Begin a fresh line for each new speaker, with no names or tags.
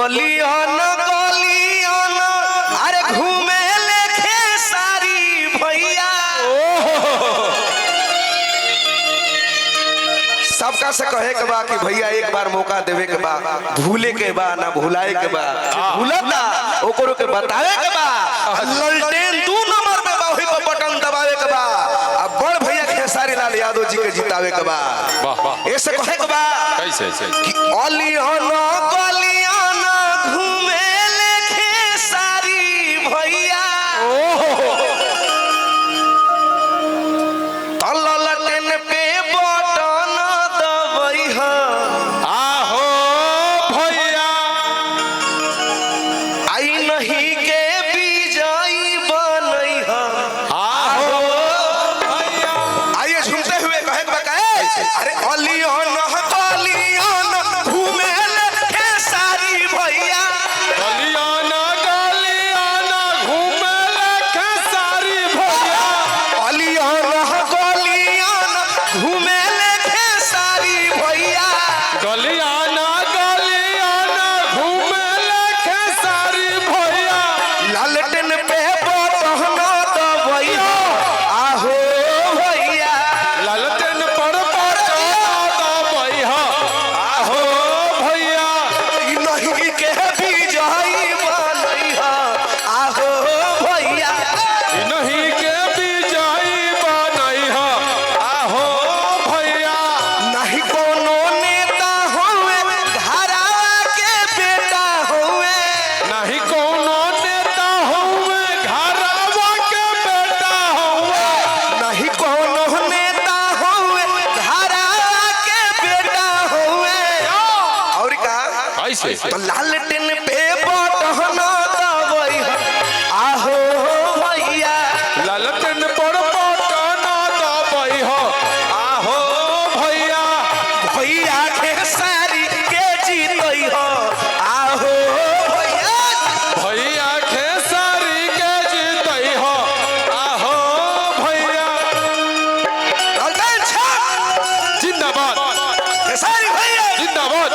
गलियन गलियन अरे घूमे लेखे सारी भैया। सबका से कहे के बा कि भैया एक बार मौका देवे के बा, भूले के बा ना भुलाए के बा, भूलता ओकरो के बतावे के बा। ललटेन 2 नंबर पे बा, वही पे बटन दबावे के बा। अब बड़ भैया खेसारी लाल यादव जी के जितावे के बा। ऐसे कहे के बा
कैसे
कि अलियन गलियन घूमे लेखे सारी भैया। ललटेन पे बटन दबैहा
आहो भैया
आई नहीं के विजयी बनैहा।
आहो भैया।
आइए झूमते हुए कहे के बा कहे अरे अलियन गलियन घूमे लेखे सारी भैया।
गलियाना गलियाना घूमे लेखे सारी भैया।
अलियन गलियन घूमे लेखे सारी भैया।
गलियाना गलियाना घूमे लेखे सारी भैया।
लालटेन पे बटन दबैहा आहो भैया।
ललटेन पर बटन दबैहा आहो भैया।
ई नहीं के विजयी बनैहा आहो भैया।
नहीं के विजयी बनैहा आहो भैया।
नहीं कोनो नेता होवे घरवा के बेटा होवे।
नहीं कोनो नेता होवे घरवा के बेटा होवे।
नहीं कोनो नेता होवे घरवा के बेटा होवे। और का
ऐसे
तो लालटेन पे बटन दबैहा आहो भैया।
ललटेन पर बटन दबैहा आहो भैया।
भैया खेसारी के जीतैहा आहो भैया।
भैया खेसारी के जीतैहा आहो भैया।
ललटेन छाप
जिंदाबाद
खेसारी भैया
जिंदाबाद